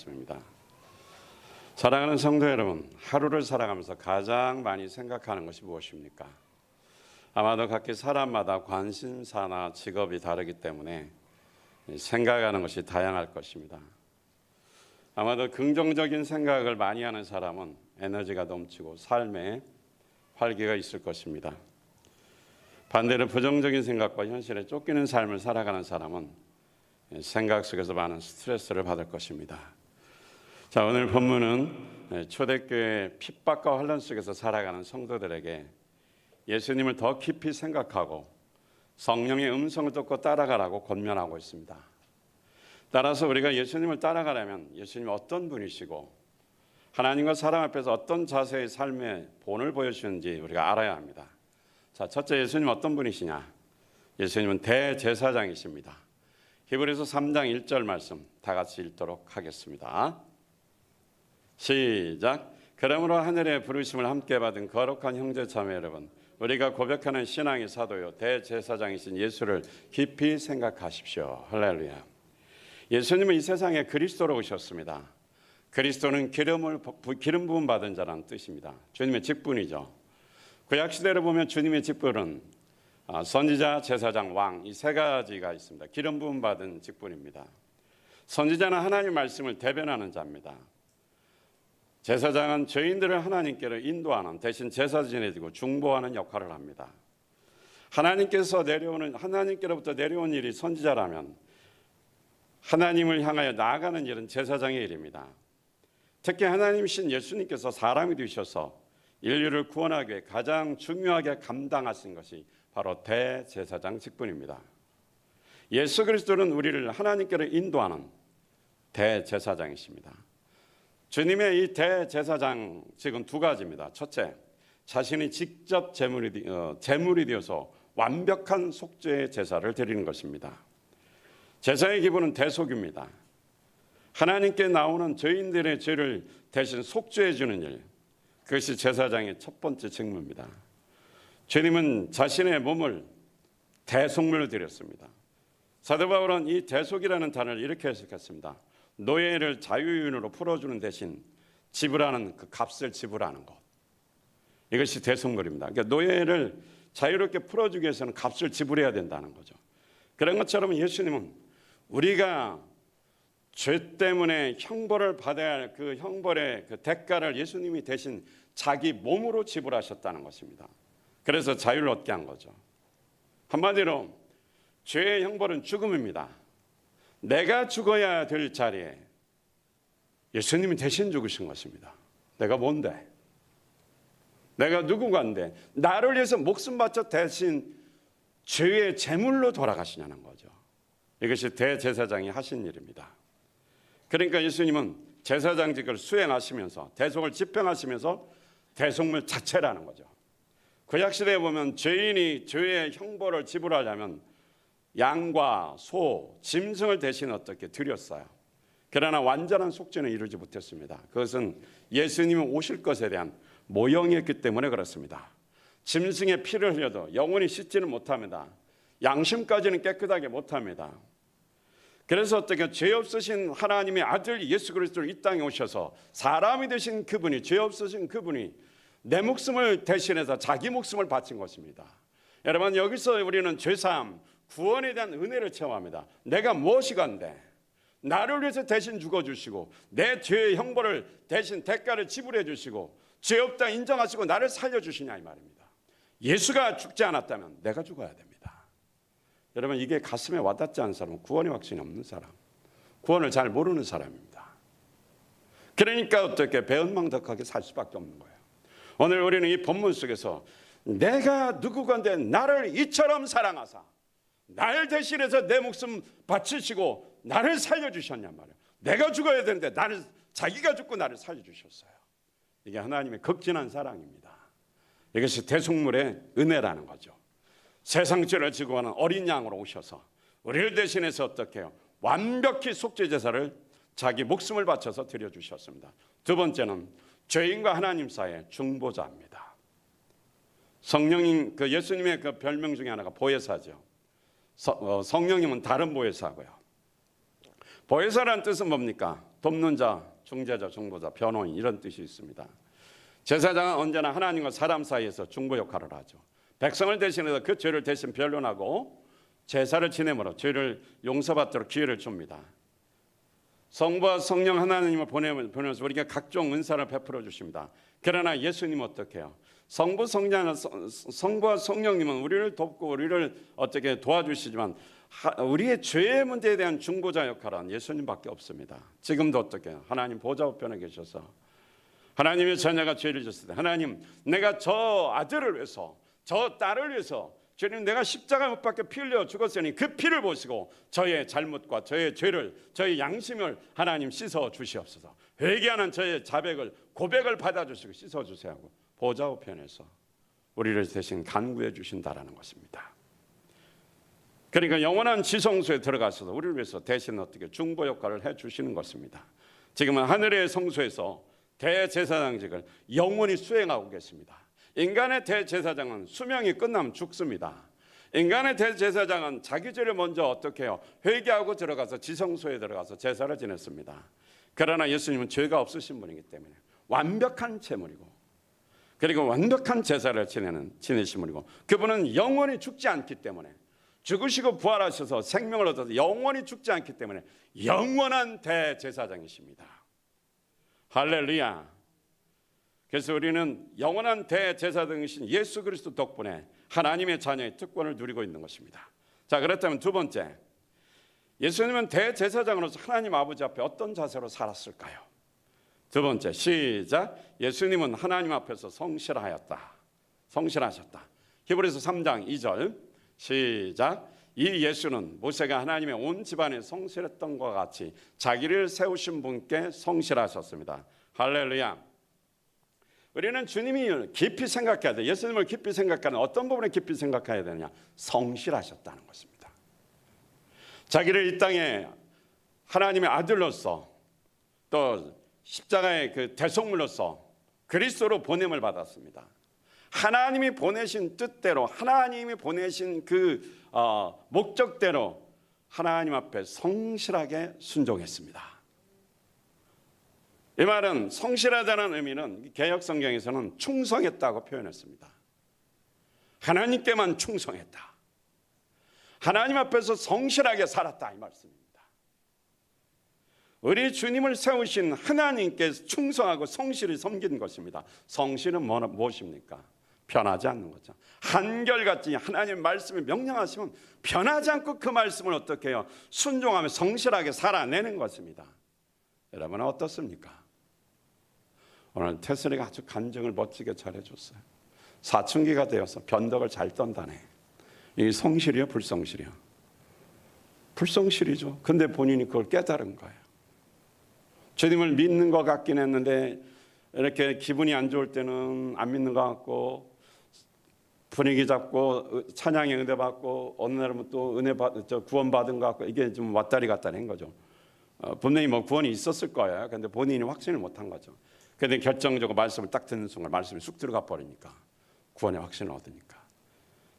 말씀입니다. 사랑하는 성도 여러분, 하루를 살아가면서 가장 많이 생각하는 것이 무엇입니까? 아마도 각기 사람마다 관심사나 직업이 다르기 때문에 생각하는 것이 다양할 것입니다. 아마도 긍정적인 생각을 많이 하는 사람은 에너지가 넘치고 삶에 활기가 있을 것입니다. 반대로 부정적인 생각과 현실에 쫓기는 삶을 살아가는 사람은 생각 속에서 많은 스트레스를 받을 것입니다. 자, 오늘 본문은 초대교회 핍박과 환난 속에서 살아가는 성도들에게 예수님을 더 깊이 생각하고 성령의 음성을 듣고 따라가라고 권면하고 있습니다. 따라서 우리가 예수님을 따라가려면 예수님이 어떤 분이시고 하나님과 사람 앞에서 어떤 자세의 삶의 본을 보여주는지 우리가 알아야 합니다. 자, 첫째, 예수님 어떤 분이시냐? 예수님은 대제사장이십니다. 히브리서 3장 1절 말씀 다 같이 읽도록 하겠습니다. 시작. 그러므로 하늘의 부르심을 함께 받은 거룩한 형제 자매 여러분, 우리가 고백하는 신앙의 사도요 대제사장이신 예수를 깊이 생각하십시오. 할렐루야. 예수님은 이 세상에 그리스도로 오셨습니다. 그리스도는 기름 부음 받은 자라는 뜻입니다. 주님의 직분이죠. 구약 시대로 보면 주님의 직분은 선지자, 제사장, 왕, 이 세 가지가 있습니다. 기름 부음 받은 직분입니다. 선지자는 하나님 말씀을 대변하는 자입니다. 제사장은 죄인들을 하나님께로 인도하는, 대신 제사 지내고 중보하는 역할을 합니다. 하나님께로부터 내려온 일이 선지자라면 하나님을 향하여 나아가는 일은 제사장의 일입니다. 특히 하나님이신 예수님께서 사람이 되셔서 인류를 구원하기 위해 가장 중요하게 감당하신 것이 바로 대제사장 직분입니다. 예수 그리스도는 우리를 하나님께로 인도하는 대제사장이십니다. 주님의 이 대제사장직은 두 가지입니다. 첫째, 자신이 직접 제물이 되어서 완벽한 속죄의 제사를 드리는 것입니다. 제사의 기본은 대속입니다. 하나님께 나오는 죄인들의 죄를 대신 속죄해 주는 일, 그것이 제사장의 첫 번째 직무입니다. 주님은 자신의 몸을 대속물로 드렸습니다. 사도 바울은 이 대속이라는 단어를 이렇게 해석했습니다. 노예를 자유인으로 풀어주는 대신 지불하는 그 값을 지불하는 것, 이것이 대속물입니다. 그러니까 노예를 자유롭게 풀어주기 위해서는 값을 지불해야 된다는 거죠. 그런 것처럼 예수님은 우리가 죄 때문에 형벌을 받아야 할 그 형벌의 그 대가를 예수님이 대신 자기 몸으로 지불하셨다는 것입니다. 그래서 자유를 얻게 한 거죠. 한마디로 죄의 형벌은 죽음입니다. 내가 죽어야 될 자리에 예수님이 대신 죽으신 것입니다. 내가 뭔데? 내가 누구간데? 나를 위해서 목숨 바쳐 대신 죄의 제물로 돌아가시냐는 거죠. 이것이 대제사장이 하신 일입니다. 그러니까 예수님은 제사장직을 수행하시면서 대속을 집행하시면서 대속물 자체라는 거죠. 구약시대에 보면 죄인이 죄의 형벌을 지불하려면 양과 소, 짐승을 대신 어떻게 드렸어요. 그러나 완전한 속죄는 이루지 못했습니다. 그것은 예수님이 오실 것에 대한 모형이었기 때문에 그렇습니다. 짐승의 피를 흘려도 영원히 씻지는 못합니다. 양심까지는 깨끗하게 못합니다. 그래서 어떻게 죄 없으신 하나님의 아들 예수 그리스도를 이 땅에 오셔서 사람이 되신 그분이, 죄 없으신 그분이 내 목숨을 대신해서 자기 목숨을 바친 것입니다. 여러분, 여기서 우리는 죄사함, 구원에 대한 은혜를 체험합니다. 내가 무엇이 간데 나를 위해서 대신 죽어주시고 내 죄의 형벌을 대신 대가를 지불해 주시고 죄 없다 인정하시고 나를 살려주시냐 이 말입니다. 예수가 죽지 않았다면 내가 죽어야 됩니다. 여러분, 이게 가슴에 와닿지 않은 사람은 구원의 확신이 없는 사람, 구원을 잘 모르는 사람입니다. 그러니까 어떻게 배은망덕하게 살 수밖에 없는 거예요. 오늘 우리는 이 본문 속에서 내가 누구건데 나를 이처럼 사랑하사 날 대신해서 내 목숨 바치시고 나를 살려주셨냐 말이에요. 내가 죽어야 되는데 자기가 죽고 나를 살려주셨어요. 이게 하나님의 극진한 사랑입니다. 이것이 대속물의 은혜라는 거죠. 세상 죄를 지고 가는 어린 양으로 오셔서 우리를 대신해서 어떻게 해요? 완벽히 속죄 제사를 자기 목숨을 바쳐서 드려주셨습니다. 두 번째는 죄인과 하나님 사이의 중보자입니다. 성령님, 예수님의 그 별명 중에 하나가 보혜사죠. 성령님은 다른 보혜사고요. 보혜사라는 뜻은 뭡니까? 돕는 자, 중재자, 중보자, 변호인 이런 뜻이 있습니다. 제사장은 언제나 하나님과 사람 사이에서 중보 역할을 하죠. 백성을 대신해서 그 죄를 대신 변론하고 제사를 지내므로 죄를 용서받도록 기회를 줍니다. 성부와 성령 하나님을 보내면서 우리에게 각종 은사를 베풀어 주십니다. 그러나 예수님은 어떻게 해요? 성부와 성령님은 우리를 돕고 우리를 어떻게 도와주시지만 우리의 죄의 문제에 대한 중보자 역할은 예수님밖에 없습니다. 지금도 어떻게 해요? 하나님 보좌 우편에 계셔서 하나님의 자녀가 죄를 졌을 때 하나님, 내가 저 아들을 위해서, 저 딸을 위해서 주님, 내가 십자가 못 박혀 피 흘려 죽었으니 그 피를 보시고 저의 잘못과 저의 죄를, 저의 양심을 하나님 씻어 주시옵소서. 회개하는 저의 자백을, 고백을 받아주시고 씻어 주세요 하고 보좌 우편에서 우리를 대신 간구해 주신다라는 것입니다. 그러니까 영원한 지성소에 들어가셔서 우리를 위해서 대신 어떻게 중보 역할을 해 주시는 것입니다. 지금은 하늘의 성소에서 대제사장직을 영원히 수행하고 계십니다. 인간의 대제사장은 수명이 끝나면 죽습니다. 인간의 대제사장은 자기 죄를 먼저 어떻게 해요? 회개하고 들어가서 지성소에 들어가서 제사를 지냈습니다. 그러나 예수님은 죄가 없으신 분이기 때문에 완벽한 제물이고, 그리고 완벽한 제사를 지내신 분이고, 그분은 영원히 죽지 않기 때문에, 죽으시고 부활하셔서 생명을 얻어서 영원히 죽지 않기 때문에 영원한 대제사장이십니다. 할렐루야. 그래서 우리는 영원한 대제사장이신 예수 그리스도 덕분에 하나님의 자녀의 특권을 누리고 있는 것입니다. 자, 그렇다면 두 번째, 예수님은 대제사장으로서 하나님 아버지 앞에 어떤 자세로 살았을까요? 두 번째, 시작. 예수님은 하나님 앞에서 성실하셨다. 히브리서 3장 2절 시작. 이 예수는 모세가 하나님의 온 집안에 성실했던 것과 같이 자기를 세우신 분께 성실하셨습니다. 할렐루야. 우리는 주님이 깊이 생각해야 돼. 예수님을 깊이 생각하는 어떤 부분에 깊이 생각해야 되느냐? 성실하셨다는 것입니다. 자기를 이 땅에 하나님의 아들로서 또 십자가의 그 대속물로서 그리스도로 보냄을 받았습니다. 하나님이 보내신 뜻대로, 하나님이 보내신 그 목적대로 하나님 앞에 성실하게 순종했습니다. 이 말은 성실하다는 의미는 개역 성경에서는 충성했다고 표현했습니다. 하나님께만 충성했다. 하나님 앞에서 성실하게 살았다, 이 말씀입니다. 우리 주님을 세우신 하나님께 충성하고 성실히 섬긴 것입니다. 성실은 무엇입니까? 변하지 않는 거죠. 한결같이 하나님의 말씀을 명령하시면 변하지 않고 그 말씀을 어떻게 해요? 순종하며 성실하게 살아내는 것입니다. 여러분은 어떻습니까? 오늘 태슬이가 아주 간증을 멋지게 잘해줬어요. 사춘기가 되어서 변덕을 잘 떤다네. 이게 성실이요, 불성실이요? 불성실이죠. 근데 본인이 그걸 깨달은 거예요. 주님을 믿는 것 같긴 했는데 이렇게 기분이 안 좋을 때는 안 믿는 것 같고, 분위기 잡고 찬양에 은혜 받고, 어느 날은 또 구원 받은 것 같고, 이게 좀 왔다리 갔다리 한 거죠. 분명히 뭐 구원이 있었을 거예요. 근데 본인이 확신을 못한 거죠. 근데 결정적으로 말씀을 딱 듣는 순간 말씀이 쑥 들어가 버리니까 구원의 확신을 얻으니까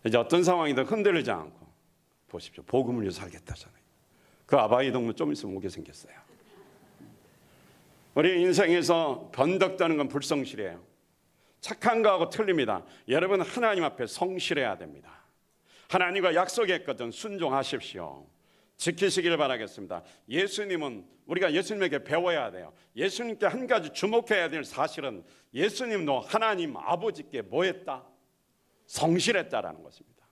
이제 어떤 상황이든 흔들리지 않고, 보십시오, 복음을 위해서 살겠다잖아요. 그 아바이 동무 좀 있으면 오게 생겼어요. 우리 인생에서 변덕다는 건 불성실이에요. 착한 거하고 틀립니다. 여러분, 하나님 앞에 성실해야 됩니다. 하나님과 약속했거든. 순종하십시오. 지키시기를 바라겠습니다. 예수님은, 우리가 예수님에게 배워야 돼요. 예수님께 한 가지 주목해야 될 사실은 예수님도 하나님 아버지께 뭐 했다? 성실했다라는 것입니다.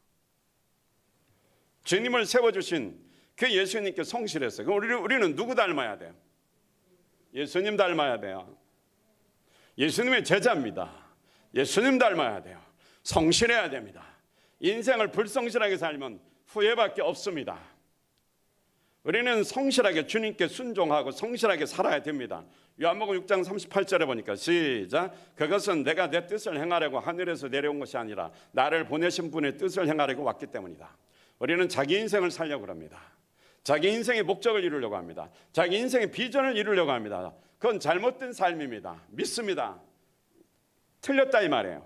주님을 세워주신 그 예수님께 성실했어요. 그럼 우리는 누구 닮아야 돼요? 예수님 닮아야 돼요. 예수님의 제자입니다. 예수님 닮아야 돼요. 성실해야 됩니다. 인생을 불성실하게 살면 후회밖에 없습니다. 우리는 성실하게 주님께 순종하고 성실하게 살아야 됩니다. 요한복음 6장 38절에 보니까 시작. 그것은 내가 내 뜻을 행하려고 하늘에서 내려온 것이 아니라 나를 보내신 분의 뜻을 행하려고 왔기 때문이다. 우리는 자기 인생을 살려고 합니다. 자기 인생의 목적을 이루려고 합니다. 자기 인생의 비전을 이루려고 합니다. 그건 잘못된 삶입니다. 믿습니다. 틀렸다 이 말이에요.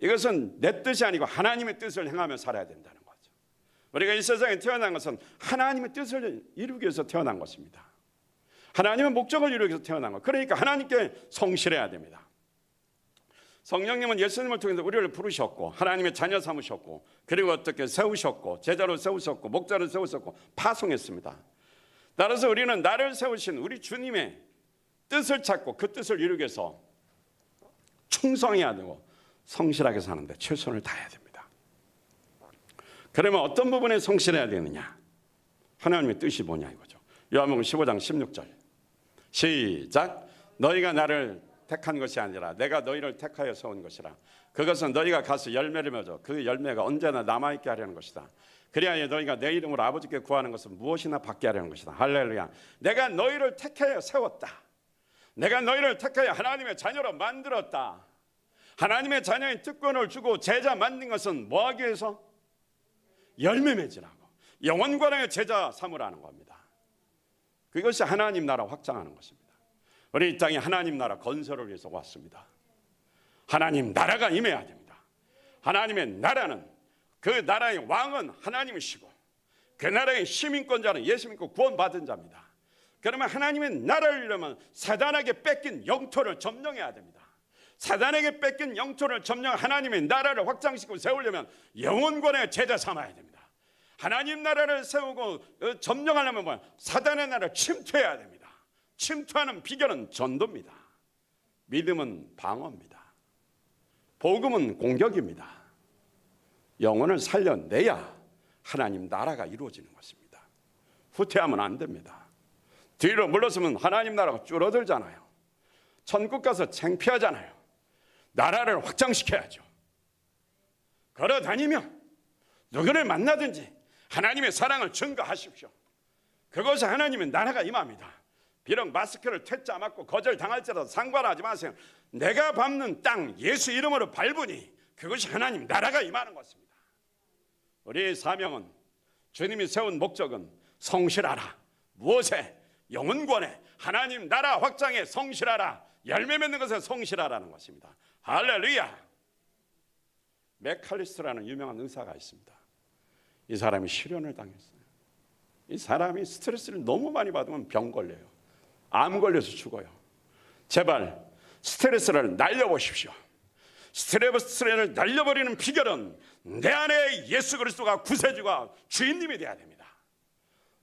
이것은 내 뜻이 아니고 하나님의 뜻을 행하며 살아야 된다는 거죠. 우리가 이 세상에 태어난 것은 하나님의 뜻을 이루기 위해서 태어난 것입니다. 하나님의 목적을 이루기 위해서 태어난 것. 그러니까 하나님께 성실해야 됩니다. 성령님은 예수님을 통해서 우리를 부르셨고 하나님의 자녀 삼으셨고 그리고 어떻게 세우셨고 제자로 세우셨고 목자로 세우셨고 파송했습니다. 따라서 우리는 나를 세우신 우리 주님의 뜻을 찾고 그 뜻을 이루기 위해서 충성해야 되고 성실하게 사는데 최선을 다해야 됩니다. 그러면 어떤 부분에 성실해야 되느냐? 하나님의 뜻이 뭐냐 이거죠. 요한복음 15장 16절 시작. 너희가 나를 택한 것이 아니라 내가 너희를 택하여 세운 것이라. 그것은 너희가 가서 열매를 맺어 그 열매가 언제나 남아있게 하려는 것이다. 그리하여 너희가 내 이름으로 아버지께 구하는 것은 무엇이나 받게 하려는 것이다. 할렐루야. 내가 너희를 택하여 세웠다. 내가 너희를 택하여 하나님의 자녀로 만들었다. 하나님의 자녀의 특권을 주고 제자 만든 것은 뭐하기 위해서? 열매 맺으라고. 영원관의 제자 삼으라는 겁니다. 그것이 하나님 나라 확장하는 것입니다. 우리 이 땅에 하나님 나라 건설을 위해서 왔습니다. 하나님 나라가 임해야 됩니다. 하나님의 나라는 그 나라의 왕은 하나님이시고 그 나라의 시민권자는 예수 믿고 구원받은 자입니다. 그러면 하나님의 나라를 이루려면 사단에게 뺏긴 영토를 점령해야 됩니다. 사단에게 뺏긴 영토를 점령 하나님의 나라를 확장시키고 세우려면 영원권의 제자 삼아야 됩니다. 하나님 나라를 세우고 점령하려면 뭐야? 사단의 나라를 침투해야 됩니다. 침투하는 비결은 전도입니다. 믿음은 방어입니다. 복음은 공격입니다. 영혼을 살려내야 하나님 나라가 이루어지는 것입니다. 후퇴하면 안 됩니다. 뒤로 물러서면 하나님 나라가 줄어들잖아요. 천국 가서 창피하잖아요. 나라를 확장시켜야죠. 걸어다니며 누구를 만나든지 하나님의 사랑을 증거하십시오. 그것이 하나님의 나라가 임합니다. 비록 마스크를 퇴짜 맞고 거절당할지라도 상관하지 마세요. 내가 밟는 땅 예수 이름으로 밟으니 그것이 하나님 나라가 임하는 것입니다. 우리의 사명은 주님이 세운 목적은 성실하라. 무엇에? 영혼권에 하나님 나라 확장에 성실하라. 열매 맺는 것에 성실하라는 것입니다. 할렐루야. 맥칼리스트라는 유명한 의사가 있습니다. 이 사람이 실연을 당했어요. 이 사람이 스트레스를 너무 많이 받으면 병 걸려요. 암 걸려서 죽어요. 제발 스트레스를 날려보십시오. 스트레스를 날려버리는 비결은 내 안에 예수 그리스도가 구세주가 주인님이 되어야 됩니다.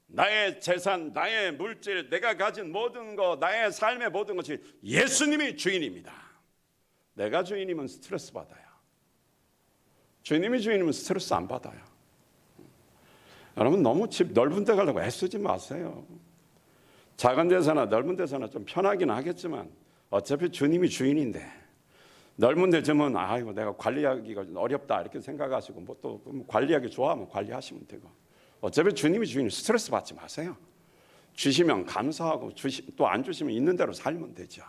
나의 재산, 나의 물질, 내가 가진 모든 것, 나의 삶의 모든 것이 예수님이 주인입니다. 내가 주인이면 스트레스 받아요. 주인님이 주인이면 스트레스 안 받아요. 여러분 너무 집 넓은 데 가려고 애쓰지 마세요. 작은 데서나 넓은 데서나 좀 편하긴 하겠지만 어차피 주님이 주인인데 넓은 데 주면 아이고 내가 관리하기가 어렵다 이렇게 생각하시고 뭐 또 관리하기 좋아하면 관리하시면 되고 어차피 주님이 주인이 스트레스 받지 마세요. 주시면 감사하고 또 안 주시면 있는 대로 살면 되죠.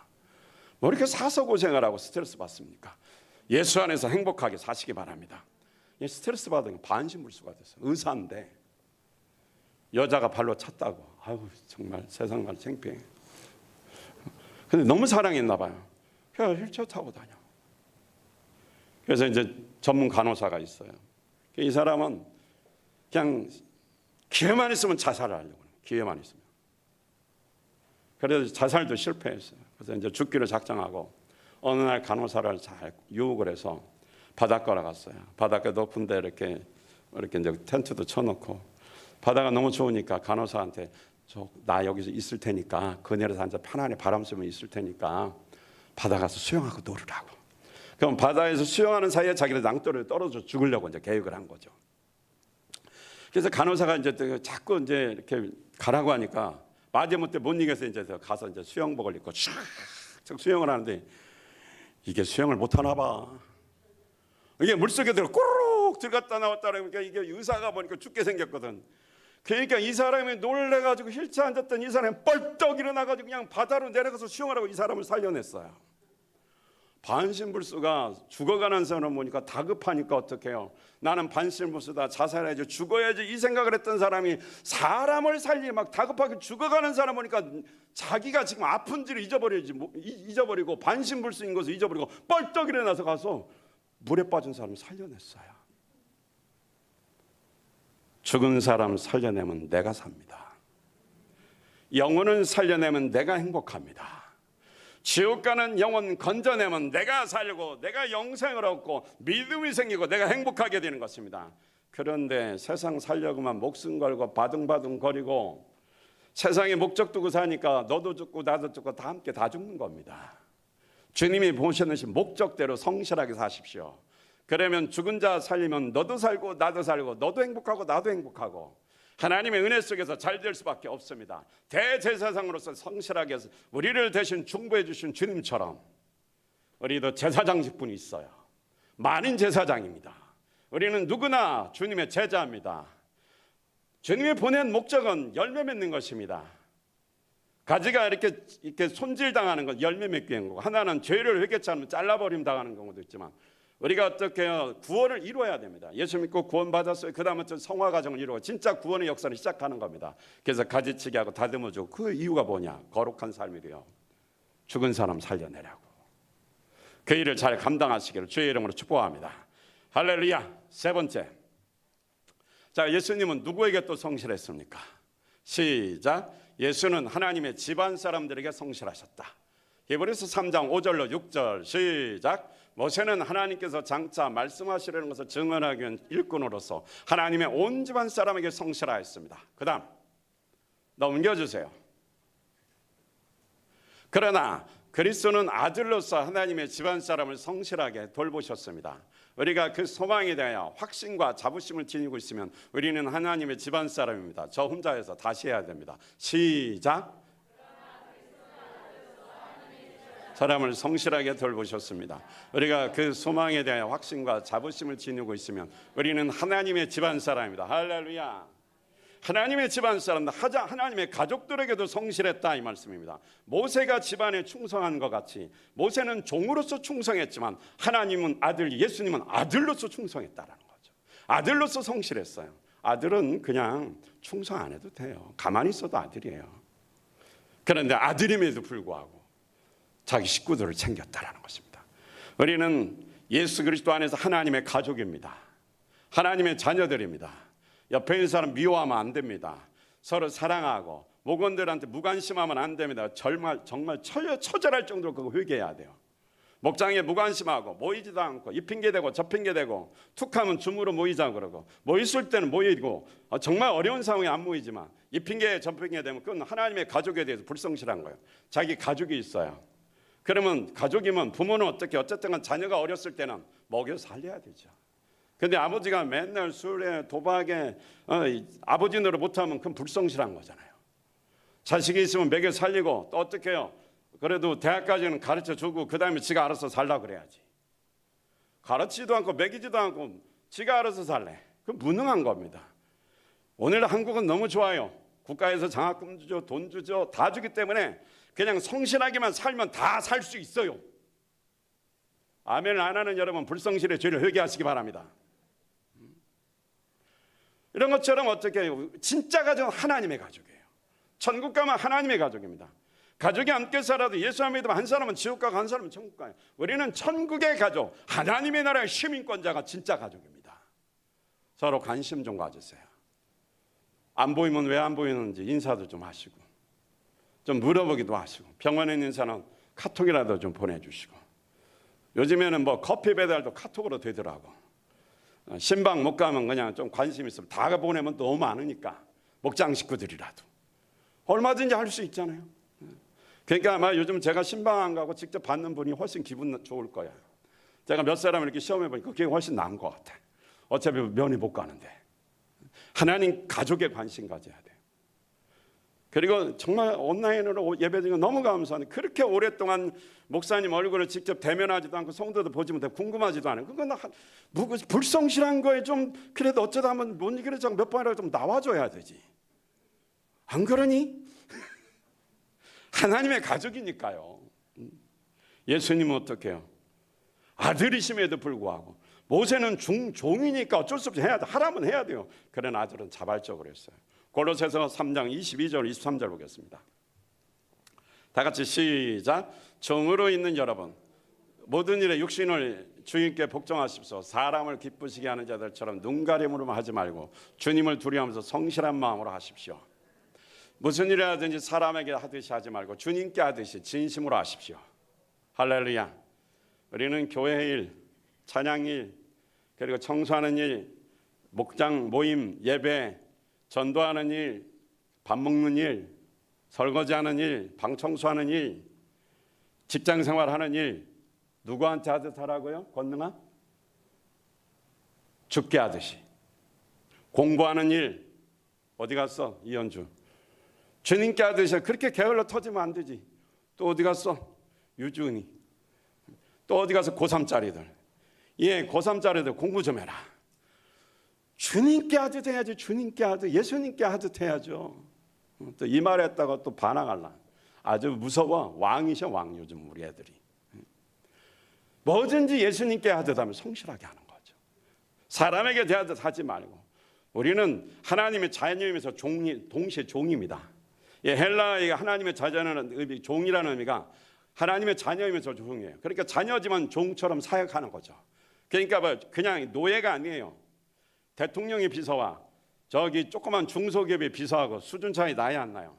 뭐 이렇게 사서 고생을 하고 스트레스 받습니까? 예수 안에서 행복하게 사시기 바랍니다. 스트레스 받으면 반신불수가 됐어요. 의사인데 여자가 발로 찼다고 아유 정말 세상말 창피해. 근데 너무 사랑했나 봐요. 그래서 휠체어 타고 다녀. 그래서 이제 전문 간호사가 있어요. 이 사람은 그냥 기회만 있으면 자살을 하려고 해요. 기회만 있으면. 그래서 자살도 실패했어요. 그래서 이제 죽기를 작정하고 어느 날 간호사를 잘 유혹을 해서 바닷가로 갔어요. 바닷가 높은데 이렇게 이제 텐트도 쳐놓고 바다가 너무 좋으니까 간호사한테 나 여기서 있을 테니까 그네에서 앉아 편안히 바람 쐬면 있을 테니까 바다 가서 수영하고 놀으라고. 그럼 바다에서 수영하는 사이에 자기를 낭떠러지에 떨어져 죽으려고 이제 계획을 한 거죠. 그래서 간호사가 이제 자꾸 이제 이렇게 가라고 하니까 마지못해 못 이겨서 이제 가서 이제 수영복을 입고 쫙 수영을 하는데 이게 수영을 못 하나 봐. 이게 물속에 꼬르륵 들어갔다 나왔다 그러니까 이게 의사가 보니까 죽게 생겼거든. 그러니까 이 사람이 놀래가지고 휠체어 앉았던 이 사람이 뻘떡 일어나가지고 그냥 바다로 내려가서 수영하라고 이 사람을 살려냈어요. 반신불수가 죽어가는 사람 보니까 다급하니까 어떡해요. 나는 반신불수다 자살해야지 죽어야지 이 생각을 했던 사람이 사람을 살리 막 다급하게 죽어가는 사람 보니까 자기가 지금 아픈지를 잊어버리고 반신불수인 것을 잊어버리고 뻘떡 일어나서 가서 물에 빠진 사람을 살려냈어요. 죽은 사람 살려내면 내가 삽니다. 영혼은 살려내면 내가 행복합니다. 지옥 가는 영혼 건져내면 내가 살고 내가 영생을 얻고 믿음이 생기고 내가 행복하게 되는 것입니다. 그런데 세상 살려고만 목숨 걸고 바둥바둥 거리고 세상에 목적 두고 사니까 너도 죽고 나도 죽고 다 함께 다 죽는 겁니다. 주님이 보셔놓으신 목적대로 성실하게 사십시오. 그러면 죽은 자 살리면 너도 살고 나도 살고 너도 행복하고 나도 행복하고 하나님의 은혜 속에서 잘 될 수밖에 없습니다. 대제사장으로서 성실하게 우리를 대신 중보해 주신 주님처럼 우리도 제사장직분이 있어요. 많은 제사장입니다. 우리는 누구나 주님의 제자입니다. 주님이 보낸 목적은 열매 맺는 것입니다. 가지가 이렇게 손질당하는 건 열매 맺기 위한 거고, 하나는 죄를 회개치 않으면 잘라버림 당하는 경우도 있지만 우리가 어떻게 해요? 구원을 이루어야 됩니다. 예수 믿고 구원 받았어요. 그 다음부터 성화 과정을 이루고 진짜 구원의 역사를 시작하는 겁니다. 그래서 가지치기하고 다듬어주고, 그 이유가 뭐냐? 거룩한 삶이래요. 죽은 사람 살려내라고. 그 일을 잘 감당하시기를 주의 이름으로 축복합니다. 할렐루야. 세 번째, 자, 예수님은 누구에게 또 성실했습니까? 시작. 예수는 하나님의 집안 사람들에게 성실하셨다. 히브리서 3장 5절로 6절 시작. 모세는 하나님께서 장차 말씀하시려는 것을 증언하기 위한 일꾼으로서 하나님의 온 집안 사람에게 성실하였습니다. 그 다음 넘겨주세요. 그러나 그리스도는 아들로서 하나님의 집안 사람을 성실하게 돌보셨습니다. 우리가 그 소망에 대하여 확신과 자부심을 지니고 있으면 우리는 하나님의 집안 사람입니다. 저 혼자여서 다시 해야 됩니다. 시작. 사람을 성실하게 돌보셨습니다. 우리가 그 소망에 대하여 확신과 자부심을 지니고 있으면 우리는 하나님의 집안 사람입니다. 할렐루야. 하나님의 집안 사람들, 하나님의 가족들에게도 성실했다 이 말씀입니다. 모세가 집안에 충성한 것 같이 모세는 종으로서 충성했지만 하나님은 아들, 예수님은 아들로서 충성했다라는 거죠. 아들로서 성실했어요. 아들은 그냥 충성 안 해도 돼요. 가만히 있어도 아들이에요. 그런데 아들임에도 불구하고 자기 식구들을 챙겼다라는 것입니다. 우리는 예수 그리스도 안에서 하나님의 가족입니다. 하나님의 자녀들입니다. 옆에 있는 사람 미워하면 안 됩니다. 서로 사랑하고 목원들한테 무관심하면 안 됩니다. 정말 처절할 정도로 그거 회개해야 돼요. 목장에 무관심하고 모이지도 않고 이 핑계대고 저 핑계대고 툭하면 줌으로 모이자 그러고 모였을 때는 모이고 정말 어려운 상황에 안 모이지만 이 핑계 저 핑계 되면 그건 하나님의 가족에 대해서 불성실한 거예요. 자기 가족이 있어요. 그러면 가족이면 부모는 어쨌든 자녀가 어렸을 때는 먹여 살려야 되죠. 근데 아버지가 맨날 술에 도박에 아버지 노릇 못하면 그건 불성실한 거잖아요. 자식이 있으면 먹여 살리고 또 어떻게 해요? 그래도 대학까지는 가르쳐주고 그 다음에 지가 알아서 살라 그래야지. 가르치지도 않고 먹이지도 않고 지가 알아서 살래. 그건 무능한 겁니다. 오늘 한국은 너무 좋아요. 국가에서 장학금 주죠, 돈 주죠, 다 주기 때문에 그냥 성실하게만 살면 다 살 수 있어요. 아멘을 안 하는 여러분, 불성실의 죄를 회개하시기 바랍니다. 이런 것처럼 어떻게 해요? 진짜 가족은 하나님의 가족이에요. 천국 가면 하나님의 가족입니다. 가족이 함께 살아도 예수 안 믿으면 한 사람은 지옥 가고 한 사람은 천국 가요. 우리는 천국의 가족, 하나님의 나라의 시민권자가 진짜 가족입니다. 서로 관심 좀 가지세요. 안 보이면 왜 안 보이는지 인사도 좀 하시고 좀 물어보기도 하시고, 병원에 있는 사람 카톡이라도 좀 보내주시고, 요즘에는 뭐 커피 배달도 카톡으로 되더라고. 신방 못 가면 그냥 좀 관심 있으면 다 보내면 너무 많으니까 목장 식구들이라도 얼마든지 할 수 있잖아요. 그러니까 아마 요즘 제가 신방 안 가고 직접 받는 분이 훨씬 기분 좋을 거야. 제가 몇 사람을 이렇게 시험해 보니까 그게 훨씬 나은 것 같아. 어차피 면회 못 가는데. 하나님 가족에 관심 가져야 돼요. 그리고 정말 온라인으로 예배드리는 거 너무 감사하네. 그렇게 오랫동안 목사님 얼굴을 직접 대면하지도 않고 성도도 보지 못하고 궁금하지도 않아요. 그건 불성실한 거에 좀 그래도 어쩌다 한번 못 이기려서 몇 번이라도 좀 나와줘야 되지. 안 그러니? 하나님의 가족이니까요. 예수님은 어떻게 해요? 아들이심에도 불구하고 모세는 종이니까 어쩔 수 없이 해야 돼. 하라면 해야 돼요. 그런 아들은 자발적으로 했어요. 골로새서 3장 22절 23절 보겠습니다. 다 같이 시작. 종으로 있는 여러분, 모든 일에 육신을 주님께 복종하십시오. 사람을 기쁘시게 하는 자들처럼 눈가림으로만 하지 말고 주님을 두려워하면서 성실한 마음으로 하십시오. 무슨 일을 하든지 사람에게 하듯이 하지 말고 주님께 하듯이 진심으로 하십시오. 할렐루야. 우리는 교회 일, 찬양 일, 그리고 청소하는 일, 목장 모임, 예배, 전도하는 일, 밥 먹는 일, 설거지하는 일, 방 청소하는 일, 직장 생활하는 일, 누구한테 하듯 하라고요? 권능아? 죽게 하듯이. 공부하는 일, 어디 갔어? 이현주. 주님께 하듯이. 그렇게 게을러 터지면 안 되지. 또 어디 갔어? 유주은이. 또 어디 가서 고3짜리들. 예, 고3짜리들 공부 좀 해라. 주님께 하듯 해야지. 주님께 하듯, 예수님께 하듯 해야죠. 또 이 말 했다가 또 반항할라. 아주 무서워. 왕이셔, 왕. 요즘 우리 애들이. 뭐든지 예수님께 하듯 하면 성실하게 하는 거죠. 사람에게 대하듯 하지 말고. 우리는 하나님의 자녀이면서 동시에 종입니다. 예, 헬라어의 하나님의 자녀라는 의미, 종이라는 의미가 하나님의 자녀이면서 종이에요. 그러니까 자녀지만 종처럼 사역하는 거죠. 그러니까 그냥 노예가 아니에요. 대통령의 비서와 저기 조그만 중소기업의 비서하고 수준 차이 나이 안 나요.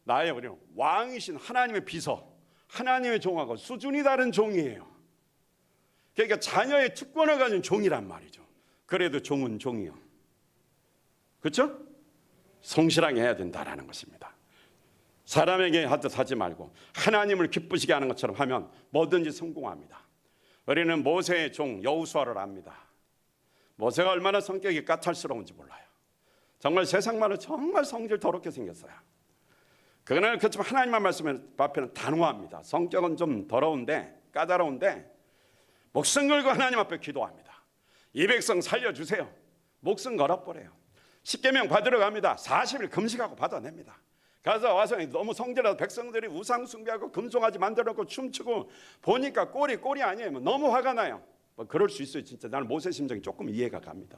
나의 우리는 왕이신 하나님의 비서, 하나님의 종하고 수준이 다른 종이에요. 그러니까 자녀의 특권을 가진 종이란 말이죠. 그래도 종은 종이요. 그렇죠? 성실하게 해야 된다라는 것입니다. 사람에게 하듯 하지 말고 하나님을 기쁘시게 하는 것처럼 하면 뭐든지 성공합니다. 우리는 모세의 종 여호수아를 압니다. 모세가 얼마나 성격이 까탈스러운지 몰라요. 정말 세상만은 정말 성질 더럽게 생겼어요. 그거는 그렇지만 하나님만 말씀 앞에는 단호합니다. 성격은 좀 더러운데 까다로운데 목숨 걸고 하나님 앞에 기도합니다. 이 백성 살려주세요. 목숨 걸어버려요. 십계명 받으러 갑니다. 40일 금식하고 받아냅니다. 가서 와서 너무 성질나서 백성들이 우상 숭배하고 금송아지 만들어놓고 춤추고 보니까 꼴이 아니에요. 너무 화가 나요. 뭐 그럴 수 있어요. 진짜 나는 모세 심정이 조금 이해가 갑니다.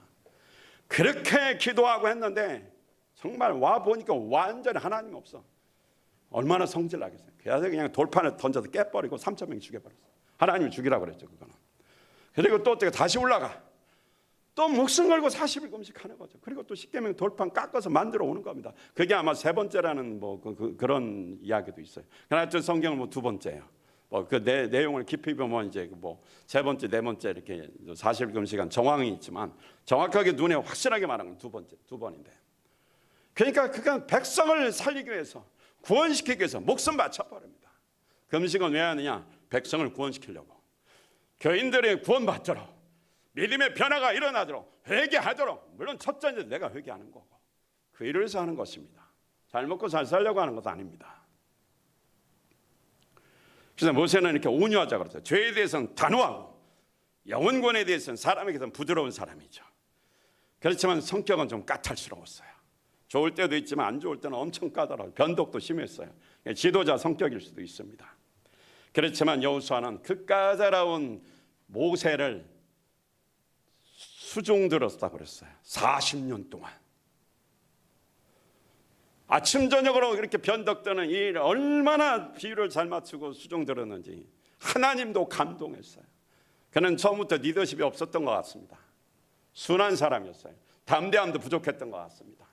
그렇게 기도하고 했는데 정말 와 보니까 완전히 하나님 없어. 얼마나 성질나겠어요. 그래서 그냥 돌판에 던져서 깨버리고 3,000명 죽여버렸어요. 하나님을 죽이라고 그랬죠. 그거는. 그리고 또 다시 올라가. 또 목숨 걸고 40일 금식하는 거죠. 그리고 또 십계명 돌판 깎아서 만들어 오는 겁니다. 그게 아마 세 번째라는 뭐 그런 이야기도 있어요. 그러나 성경은 뭐 두 번째예요. 그 내용을 깊이 보면 이제 뭐 세 번째, 네 번째 이렇게 40일 금식한 정황이 있지만 정확하게 눈에 확실하게 말하는 건 두 번인데. 그러니까 그간 백성을 살리기 위해서 구원시키기 위해서 목숨 바쳐버립니다. 금식은 왜 하느냐? 백성을 구원시키려고. 교인들이 구원받도록 믿음의 변화가 일어나도록 회개하도록. 물론 첫째는 내가 회개하는 거고 그 일을 위해서 하는 것입니다. 잘 먹고 잘 살려고 하는 것도 아닙니다. 그래서 모세는 이렇게 온유하자 그랬어요. 죄에 대해서는 단호하고 영혼권에 대해서는 사람에게서는 부드러운 사람이죠. 그렇지만 성격은 좀 까탈스러웠어요. 좋을 때도 있지만 안 좋을 때는 엄청 까다로워요. 변덕도 심했어요. 지도자 성격일 수도 있습니다. 그렇지만 여호수아는 그 까다로운 모세를 수종 들었다고 그랬어요. 40년 동안. 아침 저녁으로 이렇게 변덕되는 일 얼마나 비유를 잘 맞추고 수종 들었는지 하나님도 감동했어요. 그는 처음부터 리더십이 없었던 것 같습니다. 순한 사람이었어요. 담대함도 부족했던 것 같습니다.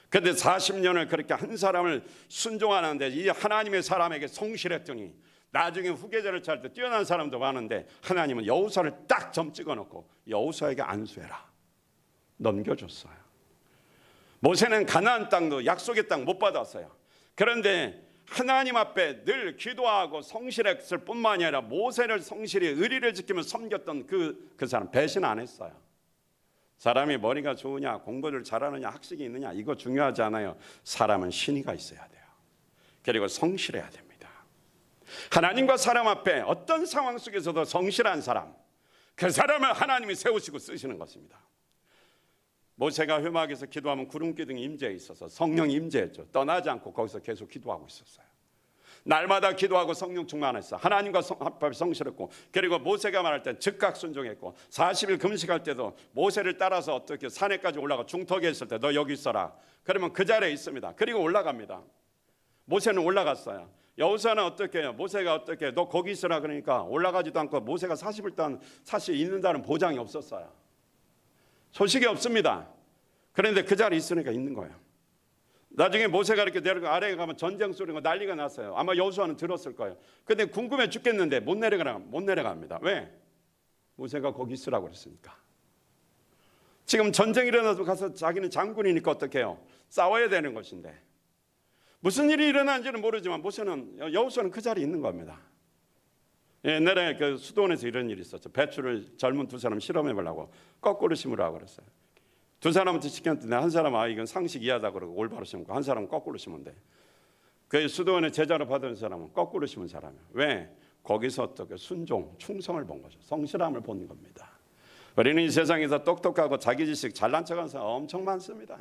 그런데 40년을 그렇게 한 사람을 순종하는데 이 하나님의 사람에게 성실했더니 나중에 후계자를 찾을 때 뛰어난 사람도 많은데 하나님은 여호수아를 딱 점 찍어놓고 여호수아에게 안수해라 넘겨줬어요. 모세는 가나안 땅도 약속의 땅 못 받았어요. 그런데 하나님 앞에 늘 기도하고 성실했을 뿐만이 아니라 모세를 성실히 의리를 지키며 섬겼던 그 사람 배신 안 했어요. 사람이 머리가 좋으냐 공부를 잘하느냐 학식이 있느냐 이거 중요하지 않아요. 사람은 신의가 있어야 돼요. 그리고 성실해야 됩니다. 하나님과 사람 앞에 어떤 상황 속에서도 성실한 사람, 그 사람을 하나님이 세우시고 쓰시는 것입니다. 모세가 회막에서 기도하면 구름 기둥이 임재해 있어서 성령이 임재했죠. 떠나지 않고 거기서 계속 기도하고 있었어요. 날마다 기도하고 성령 충만했어. 하나님과 앞에 성실했고, 그리고 모세가 말할 때 즉각 순종했고, 40일 금식할 때도 모세를 따라서 어떻게 산에까지 올라가 중턱에 있을 때 너 여기 있어라. 그러면 그 자리에 있습니다. 그리고 올라갑니다. 모세는 올라갔어요. 여호수아는 어떻게 해요? 모세가 어떻게 해요? 너 거기 있으라 그러니까 올라가지도 않고 모세가 40일 동안 사실 있는다는 보장이 없었어요. 소식이 없습니다. 그런데 그 자리에 있으니까 있는 거예요. 나중에 모세가 이렇게 내려가 아래에 가면 전쟁 소리가 난리가 났어요. 아마 여호수아는 들었을 거예요. 근데 궁금해 죽겠는데 못 내려갑니다. 왜? 모세가 거기 있으라고 그랬으니까. 지금 전쟁이 일어나서 가서 자기는 장군이니까 어떻게 해요? 싸워야 되는 것인데 무슨 일이 일어나는지는 모르지만 여호수아는 그 자리에 있는 겁니다. 옛날에 그 수도원에서 이런 일이 있었죠. 배추를 젊은 두 사람 실험해 보려고 거꾸로 심으라고 그랬어요. 두 사람한테 시켰는데 한 사람은 이건 상식 이하다 그러고 올바로 심고 한 사람은 거꾸로 심으면 돼. 그 수도원의 제자로 받은 사람은 거꾸로 심은 사람이에요. 왜? 거기서 어떻게 순종, 충성을 본 거죠. 성실함을 본 겁니다. 우리는 이 세상에서 똑똑하고 자기 지식 잘난 척하는 사람 엄청 많습니다.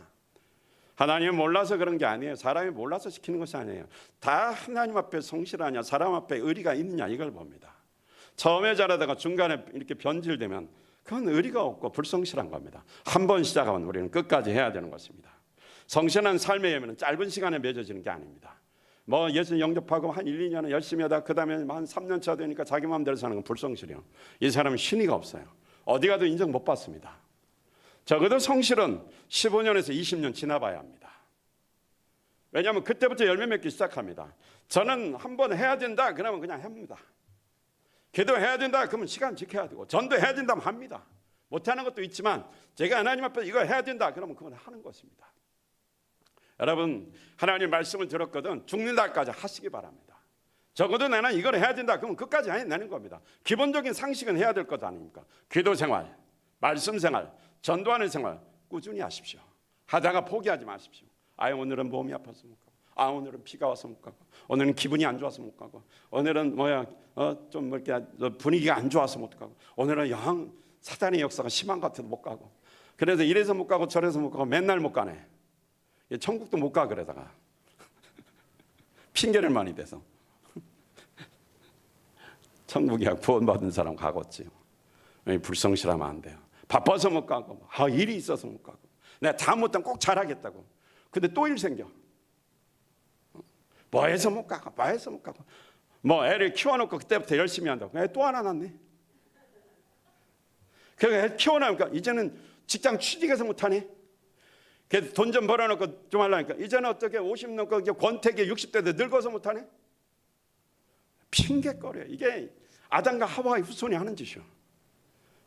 하나님을 몰라서 그런 게 아니에요. 사람이 몰라서 시키는 것이 아니에요. 다 하나님 앞에 성실하냐 사람 앞에 의리가 있느냐 이걸 봅니다. 처음에 잘하다가 중간에 이렇게 변질되면 그건 의리가 없고 불성실한 겁니다. 한 번 시작하면 우리는 끝까지 해야 되는 것입니다. 성실한 삶의 예면은 짧은 시간에 맺어지는 게 아닙니다. 뭐 예수 영접하고 한 1, 2년은 열심히 하다 그 다음에 한 3년 차 되니까 자기 마음대로 사는 건 불성실이에요. 이 사람은 신의가 없어요. 어디 가도 인정 못 받습니다. 적어도 성실은 15년에서 20년 지나봐야 합니다. 왜냐하면 그때부터 열매 맺기 시작합니다. 저는 한번 해야 된다 그러면 그냥 합니다. 기도해야 된다 그러면 시간 지켜야 되고 전도해야 된다면 합니다. 못하는 것도 있지만 제가 하나님 앞에 이거 해야 된다 그러면 그건 하는 것입니다. 여러분 하나님 말씀을 들었거든 죽는다까지 하시기 바랍니다. 적어도 나는 이걸 해야 된다 그러면 끝까지 해내는 겁니다. 기본적인 상식은 해야 될 것 아닙니까? 기도 생활, 말씀 생활, 전도하는 생활 꾸준히 하십시오. 하다가 포기하지 마십시오. 오늘은 몸이 아파서 못 가고 오늘은 비가 와서 못 가고 오늘은 기분이 안 좋아서 못 가고 오늘은 좀 이렇게 분위기가 안 좋아서 못 가고 오늘은 영 사단의 역사가 심한 것 같아서 못 가고 그래서 이래서 못 가고 저래서 못 가고 맨날 못 가네. 천국도 못 가 그러다가 핑계를 많이 대서 천국이야 구원받은 사람 가겠지요. 불성실하면 안 돼요. 바빠서 못 가고 일이 있어서 못 가고 내가 다 못하면 꼭 잘하겠다고 근데 또 일 생겨. 뭐 해서 못 가고 뭐 애를 키워놓고 그때부터 열심히 한다고 애 또 하나 낳네. 애 키워놓으니까 이제는 직장 취직해서 못하네. 그래서 돈 좀 벌어놓고 좀 하려니까 이제는 어떻게 50 넘고 권태기 60대도 늙어서 못하네. 핑계거려요. 이게 아담과 하와의 후손이 하는 짓이요.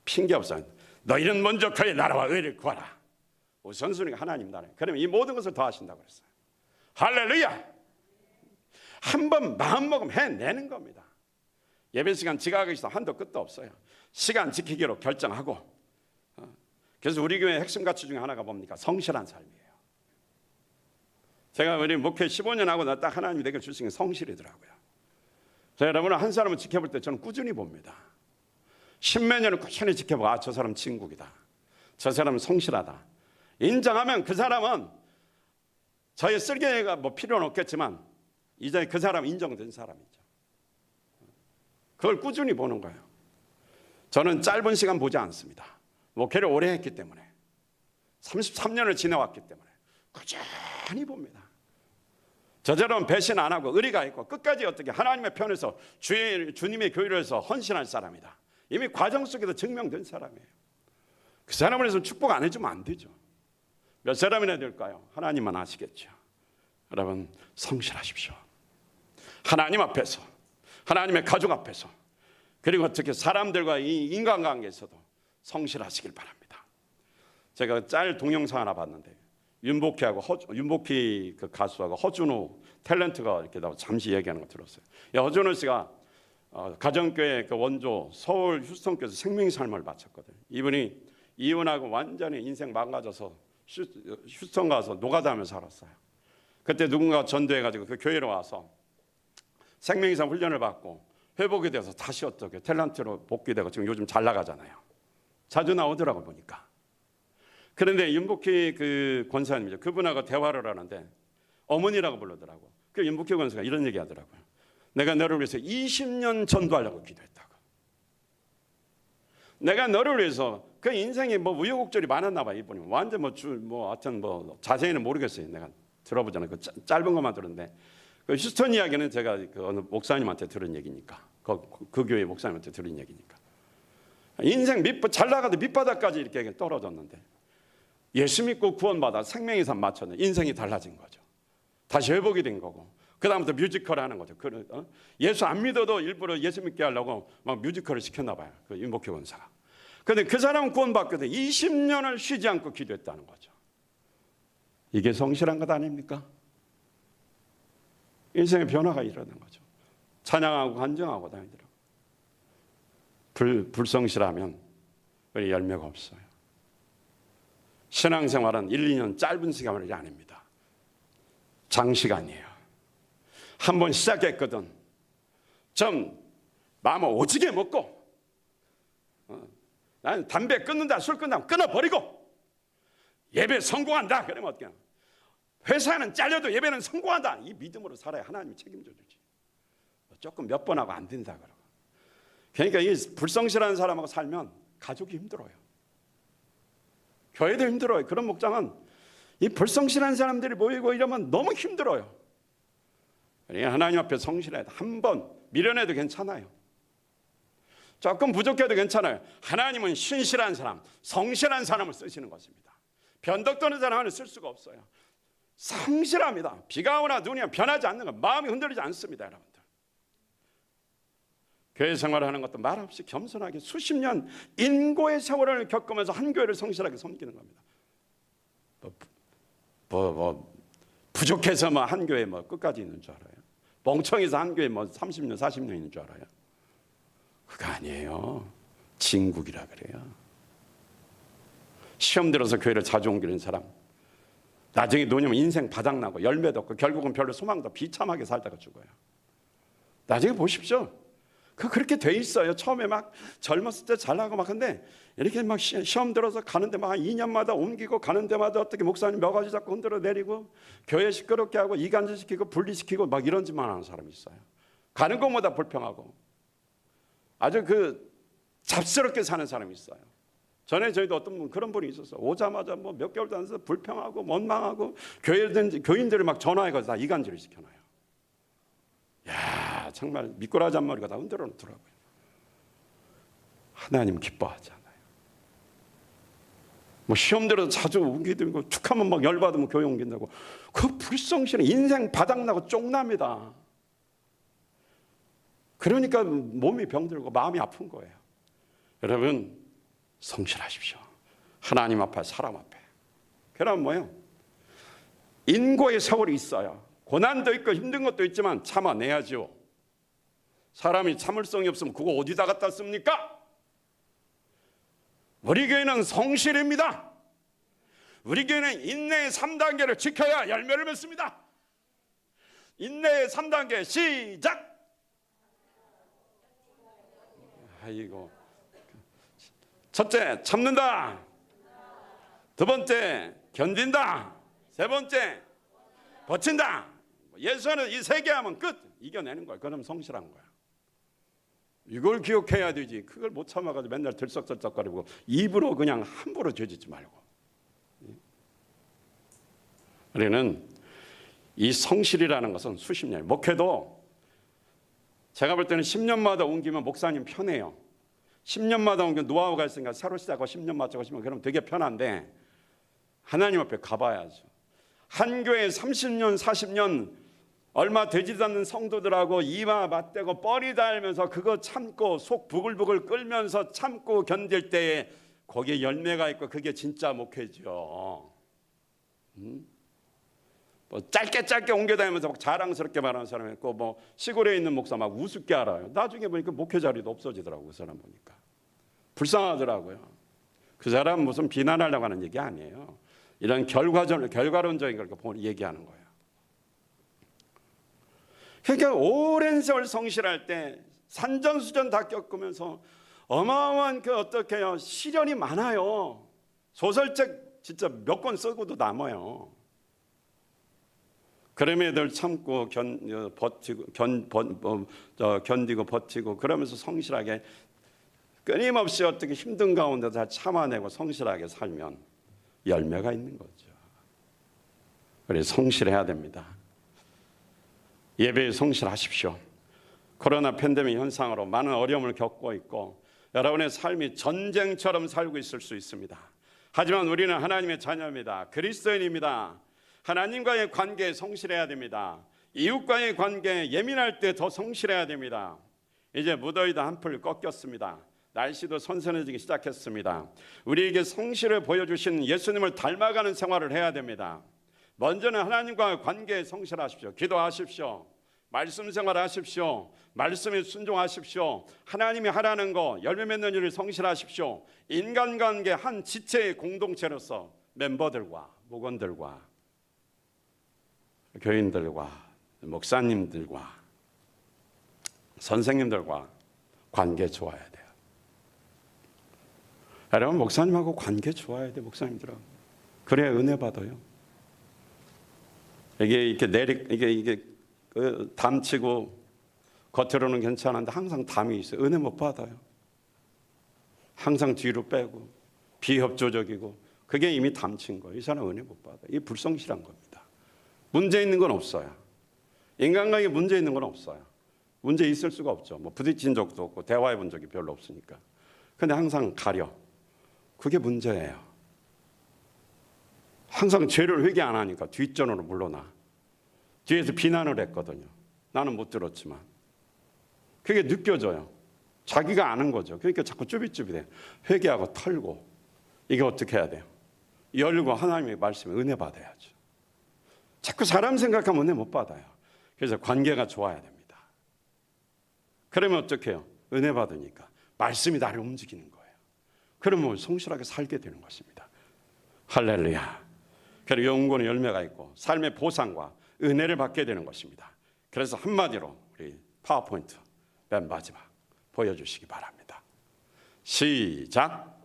핑계 없어요. 너희는 먼저 그의 나라와 의를 구하라. 우선순위가 하나님 나라예요. 그러면 이 모든 것을 더 하신다고 그랬어요. 할렐루야. 한번 마음먹으면 해내는 겁니다. 예배 시간 지각하기 시작 한도 끝도 없어요. 시간 지키기로 결정하고. 그래서 우리 교회 핵심 가치 중에 하나가 뭡니까? 성실한 삶이에요. 제가 우리 목회 15년 하고 나 딱 하나님이 내게 주신 게 성실이더라고요. 여러분은 한 사람을 지켜볼 때 저는 꾸준히 봅니다. 10몇 년을 꾸준히 지켜보고 저 사람 친구이다. 저 사람은 성실하다. 인정하면 그 사람은 저의 쓸개가 뭐 필요는 없겠지만 이제 그 사람은 인정된 사람이죠. 그걸 꾸준히 보는 거예요. 저는 짧은 시간 보지 않습니다. 목회를 오래 했기 때문에 33년을 지내왔기 때문에 꾸준히 봅니다. 저처럼 배신 안 하고 의리가 있고 끝까지 어떻게 하나님의 편에서 주님의 교회를 해서 헌신할 사람이다. 이미 과정 속에서 증명된 사람이에요. 그 사람을 해서 축복 안 해주면 안 되죠. 몇 사람이나 될까요? 하나님만 아시겠죠. 여러분 성실하십시오. 하나님 앞에서 하나님의 가족 앞에서 그리고 어떻게 사람들과 이 인간관계에서도 성실하시길 바랍니다. 제가 짤 동영상 하나 봤는데 윤복희 그 가수하고 허준호 탤런트가 이렇게 나와 잠시 얘기하는 거 들었어요. 허준호 씨가 가정교회 그 원조 서울 휴스턴교회에서 생명의 삶을 바쳤거든요. 이분이 이혼하고 완전히 인생 망가져서 휴스턴 가서 노가다하며 살았어요. 그때 누군가 전도해가지고 그 교회로 와서 생명의 삶 훈련을 받고 회복이 돼서 다시 어떻게 탤런트로 복귀되고 지금 요즘 잘 나가잖아요. 자주 나오더라고 보니까. 그런데 윤복희 그 권사님이죠. 그분하고 대화를 하는데 어머니라고 부르더라고. 그 윤복희 권사가 이런 얘기 하더라고요. 내가 너를 위해서 20년 전도하려고 기도했다고. 내가 너를 위해서 그 인생에 뭐 우여곡절이 많았나 봐. 이분이 완전 하여튼 자세히는 모르겠어요. 내가 들어보잖아요. 그 짧은 것만 들었는데 그 휴스턴 이야기는 제가 그 어느 목사님한테 들은 얘기니까, 그 교회 목사님한테 들은 얘기니까. 인생 잘 나가도 밑바닥까지 이렇게 떨어졌는데 예수 믿고 구원받아 생명의 삶 맞췄는데 인생이 달라진 거죠. 다시 회복이 된 거고, 그 다음부터 뮤지컬 하는 거죠. 예수 안 믿어도 일부러 예수 믿게 하려고 막 뮤지컬을 시켰나 봐요, 그 임복희 권사가. 그런데 그 사람은 구원받거든 20년을 쉬지 않고 기도했다는 거죠. 이게 성실한 것 아닙니까? 인생의 변화가 일어난 거죠. 찬양하고 간증하고 다니더라고요. 불성실하면 우리 열매가 없어요. 신앙생활은 1, 2년 짧은 시간이 아닙니다. 장시간이에요. 한번 시작했거든 좀 마음을 오지게 먹고, 나는 담배 끊는다, 술 끊는다, 끊어버리고 예배 성공한다 그러면 어떻게, 회사는 잘려도 예배는 성공한다, 이 믿음으로 살아야 하나님이 책임져 주지. 조금 몇 번 하고 안 된다 그러고. 그러니까 이 불성실한 사람하고 살면 가족이 힘들어요. 교회도 힘들어요. 그런 목장은 이 불성실한 사람들이 모이고 이러면 너무 힘들어요. 그러니까 하나님 앞에 성실해야 돼. 한 번 미련해도 괜찮아요. 조금 부족해도 괜찮아요. 하나님은 신실한 사람, 성실한 사람을 쓰시는 것입니다. 변덕도는 사람은 쓸 수가 없어요. 성실합니다. 비가 오나 눈이 오나 변하지 않는 것, 마음이 흔들리지 않습니다, 여러분들. 교회 생활을 하는 것도 말없이 겸손하게 수십 년 인고의 세월을 겪으면서 한 교회를 성실하게 섬기는 겁니다. 부족해서 한 교회 끝까지 있는 줄 알아요? 멍청해서 한 교회 30년, 40년 있는 줄 알아요? 그거 아니에요. 진국이라 그래요. 시험 들어서 교회를 자주 옮기는 사람, 나중에 노년은 인생 바닥나고 열매도 없고 결국은 별로 소망도 비참하게 살다가 죽어요. 나중에 보십시오. 그렇게 돼 있어요. 처음에 막 젊었을 때 잘나고 막, 근데 이렇게 막 시험 들어서 가는데 막 2년마다 옮기고 가는 데마다 어떻게 목사님 몇 가지 잡고 흔들어 내리고 교회 시끄럽게 하고 이간질시키고 분리시키고 막 이런 짓만 하는 사람이 있어요. 가는 것마다 불평하고 아주 잡스럽게 사는 사람이 있어요. 전에 저희도 어떤 분 그런 분이 있었어요. 오자마자 몇 개월도 안 돼서 불평하고 원망하고 교인들을 막 전화해서 다 이간질을 시켜놔요. 야, 정말 미꾸라지 한 마리가 다 흔들어 놓더라고요. 하나님 기뻐하지 않아요. 시험 들어서 자주 옮기고 축하면 막 열받으면 교회 옮긴다고. 그 불성실은 인생 바닥나고 쪽납니다. 그러니까 몸이 병들고 마음이 아픈 거예요. 여러분 성실하십시오. 하나님 앞에, 사람 앞에. 그러면 뭐예요? 인고의 세월이 있어요. 고난도 있고 힘든 것도 있지만 참아내야죠. 사람이 참을성이 없으면 그거 어디다 갖다 씁니까? 우리 교회는 성실입니다. 우리 교회는 인내의 3단계를 지켜야 열매를 맺습니다. 인내의 3단계 시작. 아이고, 첫째 참는다, 두 번째 견딘다, 세 번째 버틴다. 예수는 이 세 개 하면 끝. 이겨내는 거야. 그럼 성실한 거야. 이걸 기억해야 되지. 그걸 못 참아가지고 맨날 들썩들썩거리고 입으로 그냥 함부로 죄짓지 말고. 우리는 이 성실이라는 것은 수십 년, 목회도 제가 볼 때는 10년마다 옮기면 목사님 편해요. 10년마다 옮기면 노하우가 있으니까 새로 시작하고 10년 맞추고 싶으면 그럼 되게 편한데 하나님 앞에 가봐야죠. 한 교회 30년, 40년 얼마 되지도 않는 성도들하고 이마 맞대고 뻘이 닳으면서 그거 참고 속 부글부글 끓면서 참고 견딜 때에 거기에 열매가 있고 그게 진짜 목회죠. 짧게 옮겨다니면서 막 자랑스럽게 말하는 사람이 있고 시골에 있는 목사 막 우습게 알아요. 나중에 보니까 목회 자리도 없어지더라고요. 그 사람 보니까 불쌍하더라고요. 그 사람 무슨 비난하려고 하는 얘기 아니에요. 이런 결과론적인 걸 얘기하는 거예요. 그러니까 오랜 세월 성실할 때 산전수전 다 겪으면서 어마어마한 어떻게요, 시련이 많아요. 소설책 진짜 몇 권 쓰고도 남아요. 그럼에도 늘 참고 견디고 버티고 그러면서 성실하게 끊임없이 어떻게 힘든 가운데 다 참아내고 성실하게 살면 열매가 있는 거죠. 그래서 성실해야 됩니다. 예배에 성실하십시오. 코로나 팬데믹 현상으로 많은 어려움을 겪고 있고 여러분의 삶이 전쟁처럼 살고 있을 수 있습니다. 하지만 우리는 하나님의 자녀입니다. 그리스도인입니다. 하나님과의 관계에 성실해야 됩니다. 이웃과의 관계에 예민할 때 더 성실해야 됩니다. 이제 무더위도 한풀 꺾였습니다. 날씨도 선선해지기 시작했습니다. 우리에게 성실을 보여주신 예수님을 닮아가는 생활을 해야 됩니다. 먼저는 하나님과의 관계에 성실하십시오. 기도하십시오. 말씀 생활하십시오. 말씀에 순종하십시오. 하나님이 하라는 거 열매 맺는 일을 성실하십시오. 인간관계 한 지체의 공동체로서 멤버들과 목원들과 교인들과 목사님들과 선생님들과 관계 좋아야 돼요. 여러분 목사님하고 관계 좋아야 돼. 목사님들하고 그래야 은혜 받아요. 이게 담치고 겉으로는 괜찮은데 항상 담이 있어요. 은혜 못 받아요. 항상 뒤로 빼고 비협조적이고 그게 이미 담친 거예요. 이 사람 은혜 못 받아요. 이게 불성실한 겁니다. 문제 있는 건 없어요. 인간관계에 문제 있는 건 없어요. 문제 있을 수가 없죠. 뭐 부딪힌 적도 없고 대화해 본 적이 별로 없으니까. 근데 항상 가려. 그게 문제예요. 항상 죄를 회개 안 하니까 뒷전으로 물러나. 뒤에서 비난을 했거든요. 나는 못 들었지만. 그게 느껴져요. 자기가 아는 거죠. 그러니까 자꾸 쭈삣쭈삣해요. 회개하고 털고. 이게 어떻게 해야 돼요? 열고 하나님의 말씀에 은혜 받아야죠. 자꾸 사람 생각하면 은혜 못 받아요. 그래서 관계가 좋아야 됩니다. 그러면 어떻게 해요? 은혜 받으니까 말씀이 나를 움직이는 거예요. 그러면 성실하게 살게 되는 것입니다. 할렐루야. 그리고 영혼의 열매가 있고 삶의 보상과 은혜를 받게 되는 것입니다. 그래서 한마디로 우리 파워포인트 맨 마지막 보여주시기 바랍니다. 시작.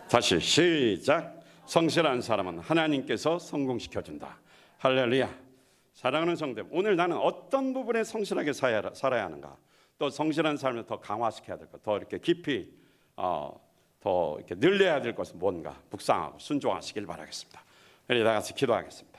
다시 시작. 성실한 사람은 하나님께서 성공시켜준다. 할렐루야. 사랑하는 성도님, 오늘 나는 어떤 부분에 성실하게 살아야 하는가? 또 성실한 삶을 더 강화시켜야 될 것, 더 이렇게 깊이 더 이렇게 늘려야 될 것은 뭔가 묵상하고 순종하시길 바라겠습니다. 우리 다 같이 기도하겠습니다.